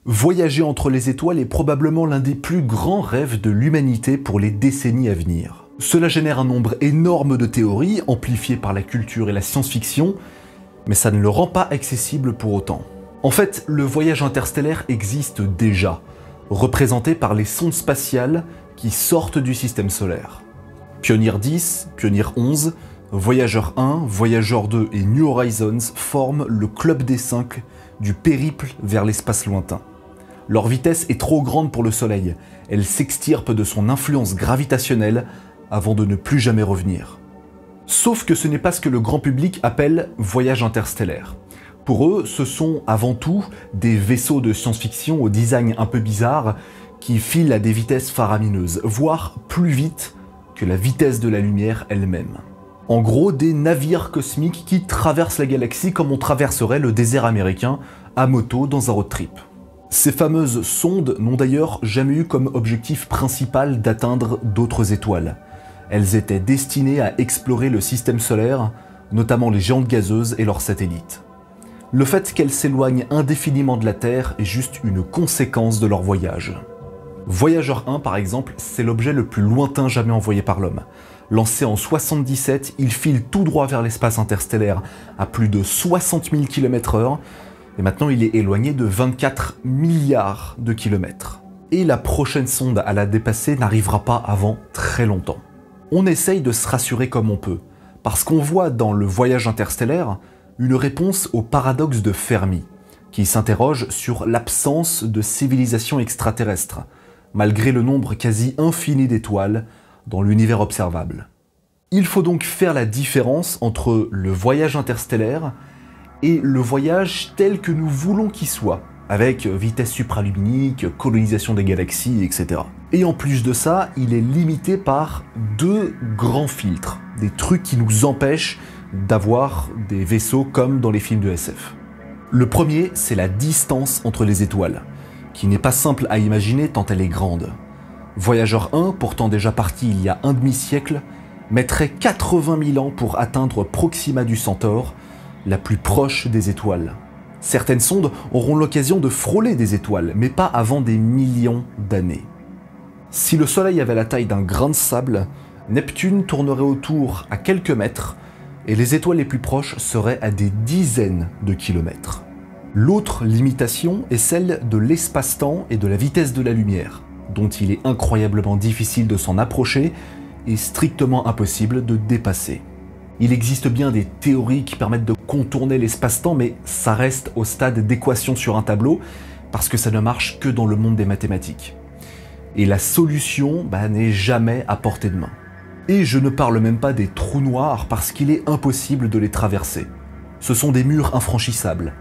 Voyager entre les étoiles est probablement l'un des plus grands rêves de l'humanité pour les décennies à venir. Cela génère un nombre énorme de théories, amplifiées par la culture et la science-fiction, mais ça ne le rend pas accessible pour autant. En fait, le voyage interstellaire existe déjà, représenté par les sondes spatiales qui sortent du système solaire. Pioneer 10, Pioneer 11, Voyager 1, Voyager 2 et New Horizons forment le club des 5 du périple vers l'espace lointain. Leur vitesse est trop grande pour le Soleil, elle s'extirpe de son influence gravitationnelle avant de ne plus jamais revenir. Sauf que ce n'est pas ce que le grand public appelle voyage interstellaire. Pour eux, ce sont avant tout des vaisseaux de science-fiction au design un peu bizarre qui filent à des vitesses faramineuses, voire plus vite que la vitesse de la lumière elle-même. En gros, des navires cosmiques qui traversent la galaxie comme on traverserait le désert américain à moto dans un road trip. Ces fameuses sondes n'ont d'ailleurs jamais eu comme objectif principal d'atteindre d'autres étoiles. Elles étaient destinées à explorer le système solaire, notamment les géantes gazeuses et leurs satellites. Le fait qu'elles s'éloignent indéfiniment de la Terre est juste une conséquence de leur voyage. Voyager 1 par exemple, c'est l'objet le plus lointain jamais envoyé par l'homme. Lancé en 77, il file tout droit vers l'espace interstellaire à plus de 60 000 km/h, et maintenant il est éloigné de 24 milliards de kilomètres. Et la prochaine sonde à la dépasser n'arrivera pas avant très longtemps. On essaye de se rassurer comme on peut, parce qu'on voit dans le voyage interstellaire une réponse au paradoxe de Fermi, qui s'interroge sur l'absence de civilisation extraterrestre, malgré le nombre quasi infini d'étoiles dans l'univers observable. Il faut donc faire la différence entre le voyage interstellaire et le voyage tel que nous voulons qu'il soit, avec vitesse supraluminique, colonisation des galaxies, etc. Et en plus de ça, il est limité par deux grands filtres, des trucs qui nous empêchent d'avoir des vaisseaux comme dans les films de SF. Le premier, c'est la distance entre les étoiles, qui n'est pas simple à imaginer tant elle est grande. Voyager 1, pourtant déjà parti il y a un demi-siècle, mettrait 80 000 ans pour atteindre Proxima du Centaure, la plus proche des étoiles. Certaines sondes auront l'occasion de frôler des étoiles, mais pas avant des millions d'années. Si le Soleil avait la taille d'un grain de sable, Neptune tournerait autour à quelques mètres, et les étoiles les plus proches seraient à des dizaines de kilomètres. L'autre limitation est celle de l'espace-temps et de la vitesse de la lumière, dont il est incroyablement difficile de s'en approcher et strictement impossible de dépasser. Il existe bien des théories qui permettent de contourner l'espace-temps, mais ça reste au stade d'équation sur un tableau, parce que ça ne marche que dans le monde des mathématiques. Et la solution n'est jamais à portée de main. Et je ne parle même pas des trous noirs, parce qu'il est impossible de les traverser. Ce sont des murs infranchissables.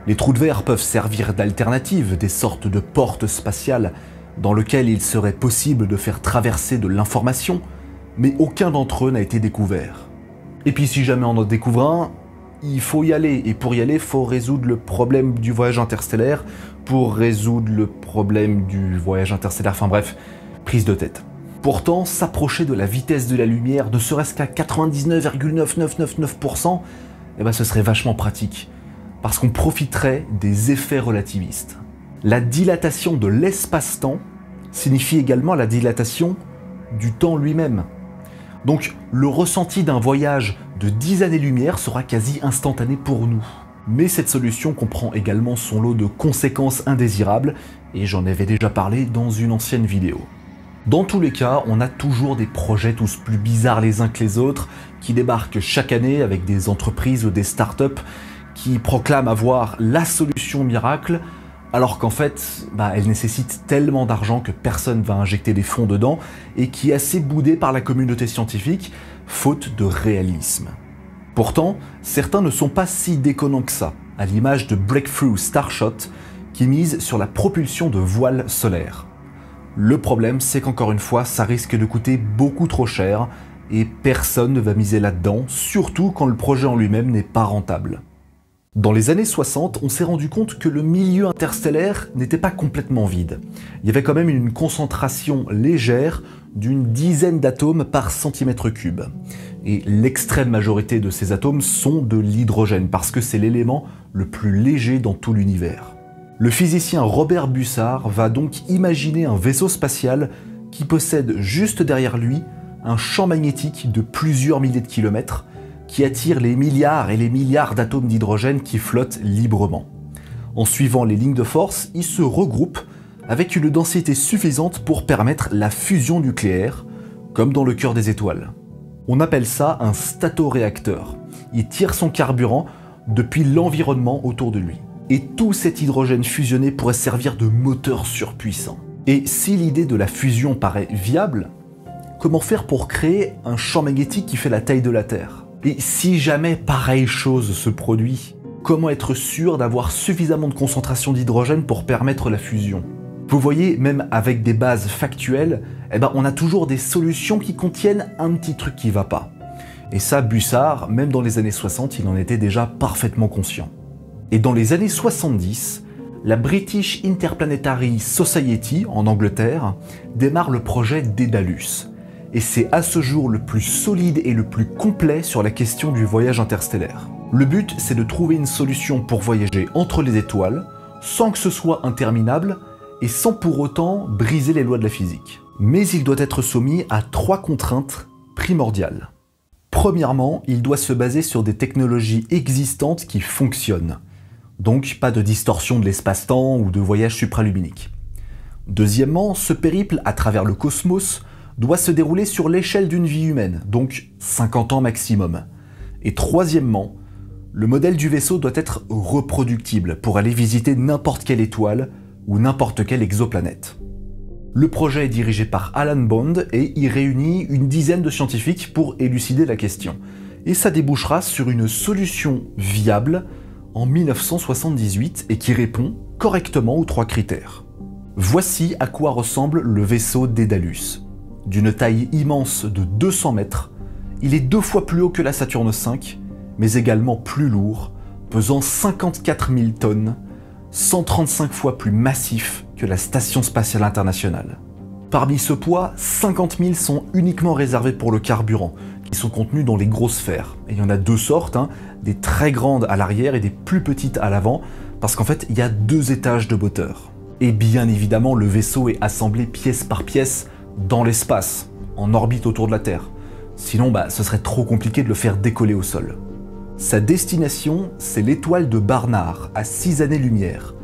Les trous de verre peuvent servir d'alternative, des sortes de portes spatiales, dans lesquelles il serait possible de faire traverser de l'information, mais aucun d'entre eux n'a été découvert. Et puis si jamais on en découvre un, il faut y aller, et pour y aller, il faut résoudre le problème du voyage interstellaire, pour résoudre le problème du voyage interstellaire, enfin bref, prise de tête. Pourtant, s'approcher de la vitesse de la lumière, ne serait-ce qu'à 99,9999%, ce serait vachement pratique, parce qu'on profiterait des effets relativistes. La dilatation de l'espace-temps signifie également la dilatation du temps lui-même. Donc le ressenti d'un voyage de 10 années-lumière sera quasi instantané pour nous. Mais cette solution comprend également son lot de conséquences indésirables, et j'en avais déjà parlé dans une ancienne vidéo. Dans tous les cas, on a toujours des projets tous plus bizarres les uns que les autres, qui débarquent chaque année avec des entreprises ou des startups qui proclament avoir la solution miracle, alors qu'en fait, elle nécessite tellement d'argent que personne va injecter des fonds dedans, et qui est assez boudé par la communauté scientifique, faute de réalisme. Pourtant, certains ne sont pas si déconnants que ça, à l'image de Breakthrough Starshot, qui mise sur la propulsion de voiles solaires. Le problème, c'est qu'encore une fois, ça risque de coûter beaucoup trop cher, et personne ne va miser là-dedans, surtout quand le projet en lui-même n'est pas rentable. Dans les années 60, on s'est rendu compte que le milieu interstellaire n'était pas complètement vide. Il y avait quand même une concentration légère d'une dizaine d'atomes par centimètre cube. Et l'extrême majorité de ces atomes sont de l'hydrogène, parce que c'est l'élément le plus léger dans tout l'univers. Le physicien Robert Bussard va donc imaginer un vaisseau spatial qui possède juste derrière lui un champ magnétique de plusieurs milliers de kilomètres qui attire les milliards et les milliards d'atomes d'hydrogène qui flottent librement. En suivant les lignes de force, ils se regroupent avec une densité suffisante pour permettre la fusion nucléaire, comme dans le cœur des étoiles. On appelle ça un statoréacteur. Il tire son carburant depuis l'environnement autour de lui. Et tout cet hydrogène fusionné pourrait servir de moteur surpuissant. Et si l'idée de la fusion paraît viable, comment faire pour créer un champ magnétique qui fait la taille de la Terre? Et si jamais pareille chose se produit, comment être sûr d'avoir suffisamment de concentration d'hydrogène pour permettre la fusion? Vous voyez, même avec des bases factuelles, on a toujours des solutions qui contiennent un petit truc qui va pas. Et ça, Bussard, même dans les années 60, il en était déjà parfaitement conscient. Et dans les années 70, la British Interplanetary Society, en Angleterre, démarre le projet Daedalus. Et c'est à ce jour le plus solide et le plus complet sur la question du voyage interstellaire. Le but, c'est de trouver une solution pour voyager entre les étoiles, sans que ce soit interminable, et sans pour autant briser les lois de la physique. Mais il doit être soumis à 3 contraintes primordiales. Premièrement, il doit se baser sur des technologies existantes qui fonctionnent. Donc pas de distorsion de l'espace-temps ou de voyage supraluminique. Deuxièmement, ce périple à travers le cosmos doit se dérouler sur l'échelle d'une vie humaine, donc 50 ans maximum. Et troisièmement, le modèle du vaisseau doit être reproductible pour aller visiter n'importe quelle étoile ou n'importe quelle exoplanète. Le projet est dirigé par Alan Bond et il réunit une dizaine de scientifiques pour élucider la question. Et ça débouchera sur une solution viable en 1978 et qui répond correctement aux 3 critères. Voici à quoi ressemble le vaisseau Daedalus. D'une taille immense de 200 mètres, il est 2 fois plus haut que la Saturne V, mais également plus lourd, pesant 54 000 tonnes, 135 fois plus massif que la Station Spatiale Internationale. Parmi ce poids, 50 000 sont uniquement réservés pour le carburant, qui sont contenus dans les grosses sphères. Et il y en a 2 sortes, des très grandes à l'arrière et des plus petites à l'avant, parce qu'en fait, il y a 2 étages de moteur. Et bien évidemment, le vaisseau est assemblé pièce par pièce dans l'espace, en orbite autour de la Terre. Sinon, ce serait trop compliqué de le faire décoller au sol. Sa destination, c'est l'étoile de Barnard, à 6 années-lumière,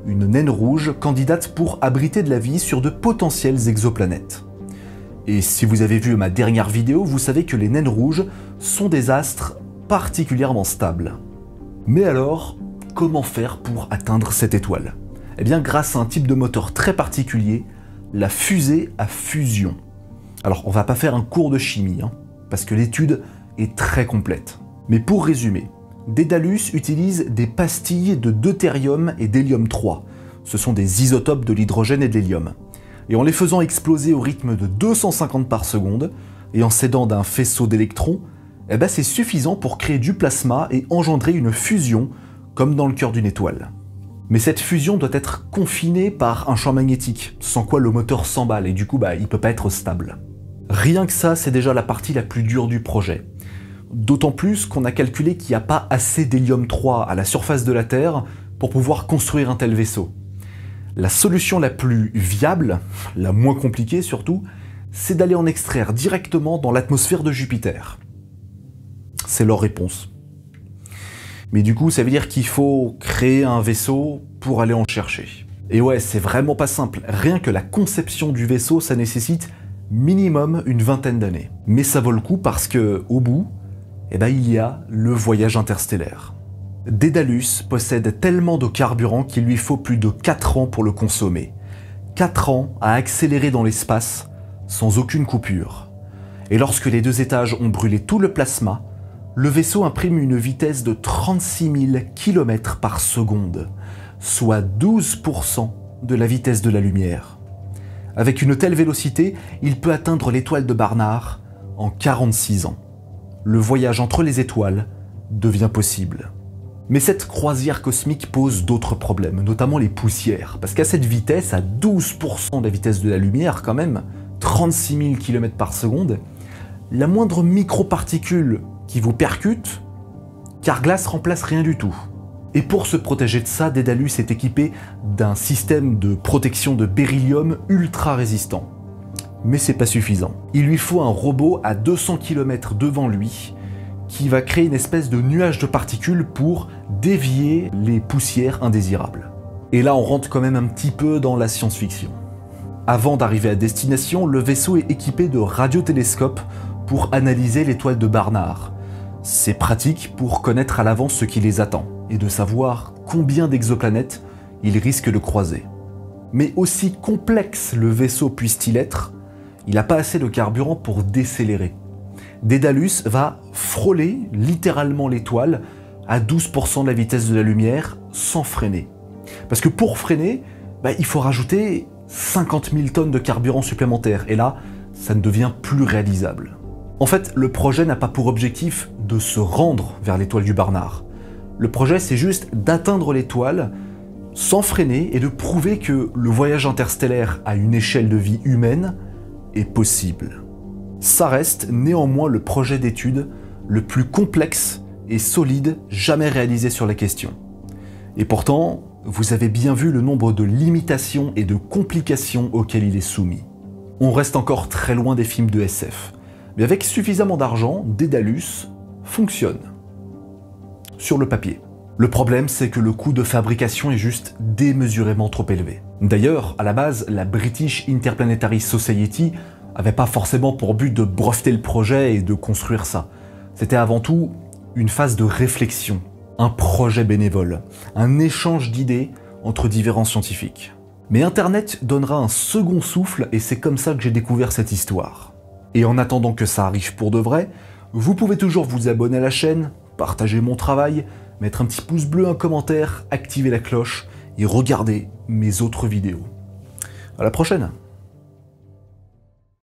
une naine rouge candidate pour abriter de la vie sur de potentielles exoplanètes. Et si vous avez vu ma dernière vidéo, vous savez que les naines rouges sont des astres particulièrement stables. Mais alors, comment faire pour atteindre cette étoile? Eh bien, grâce à un type de moteur très particulier, la fusée à fusion. Alors, on va pas faire un cours de chimie, parce que l'étude est très complète. Mais pour résumer, Daedalus utilise des pastilles de deutérium et d'hélium-3. Ce sont des isotopes de l'hydrogène et de l'hélium. Et en les faisant exploser au rythme de 250 par seconde, et en s'aidant d'un faisceau d'électrons, c'est suffisant pour créer du plasma et engendrer une fusion, comme dans le cœur d'une étoile. Mais cette fusion doit être confinée par un champ magnétique, sans quoi le moteur s'emballe et du coup il peut pas être stable. Rien que ça, c'est déjà la partie la plus dure du projet. D'autant plus qu'on a calculé qu'il n'y a pas assez d'hélium-3 à la surface de la Terre pour pouvoir construire un tel vaisseau. La solution la plus viable, la moins compliquée surtout, c'est d'aller en extraire directement dans l'atmosphère de Jupiter. C'est leur réponse. Mais du coup, ça veut dire qu'il faut créer un vaisseau pour aller en chercher. Et ouais, c'est vraiment pas simple. Rien que la conception du vaisseau, ça nécessite minimum une 20aine d'années. Mais ça vaut le coup parce que, au bout, il y a le voyage interstellaire. Daedalus possède tellement de carburant qu'il lui faut plus de 4 ans pour le consommer. 4 ans à accélérer dans l'espace sans aucune coupure. Et lorsque les 2 étages ont brûlé tout le plasma, le vaisseau imprime une vitesse de 36 000 km par seconde, soit 12% de la vitesse de la lumière. Avec une telle vélocité, il peut atteindre l'étoile de Barnard en 46 ans. Le voyage entre les étoiles devient possible. Mais cette croisière cosmique pose d'autres problèmes, notamment les poussières, parce qu'à cette vitesse, à 12% de la vitesse de la lumière quand même, 36 000 km par seconde, la moindre microparticule qui vous percute, Carglass remplace rien du tout. Et pour se protéger de ça, Daedalus est équipé d'un système de protection de beryllium ultra résistant. Mais c'est pas suffisant. Il lui faut un robot à 200 km devant lui qui va créer une espèce de nuage de particules pour dévier les poussières indésirables. Et là, on rentre quand même un petit peu dans la science-fiction. Avant d'arriver à destination, le vaisseau est équipé de radiotélescopes pour analyser l'étoile de Barnard. C'est pratique pour connaître à l'avance ce qui les attend et de savoir combien d'exoplanètes il risque de croiser. Mais aussi complexe le vaisseau puisse-t-il être, il n'a pas assez de carburant pour décélérer. Daedalus va frôler littéralement l'étoile à 12% de la vitesse de la lumière sans freiner. Parce que pour freiner, il faut rajouter 50 000 tonnes de carburant supplémentaire, et là, ça ne devient plus réalisable. En fait, le projet n'a pas pour objectif de se rendre vers l'étoile du Barnard. Le projet, c'est juste d'atteindre l'étoile sans freiner et de prouver que le voyage interstellaire à une échelle de vie humaine est possible. Ça reste néanmoins le projet d'étude le plus complexe et solide jamais réalisé sur la question. Et pourtant, vous avez bien vu le nombre de limitations et de complications auxquelles il est soumis. On reste encore très loin des films de SF, mais avec suffisamment d'argent, Daedalus fonctionne. Sur le papier. Le problème, c'est que le coût de fabrication est juste démesurément trop élevé. D'ailleurs, à la base, la British Interplanetary Society avait pas forcément pour but de breveter le projet et de construire ça. C'était avant tout une phase de réflexion, un projet bénévole, un échange d'idées entre différents scientifiques. Mais Internet donnera un second souffle et c'est comme ça que j'ai découvert cette histoire. Et en attendant que ça arrive pour de vrai, vous pouvez toujours vous abonner à la chaîne, partager mon travail, mettre un petit pouce bleu, un commentaire, activer la cloche et regarder mes autres vidéos. À la prochaine!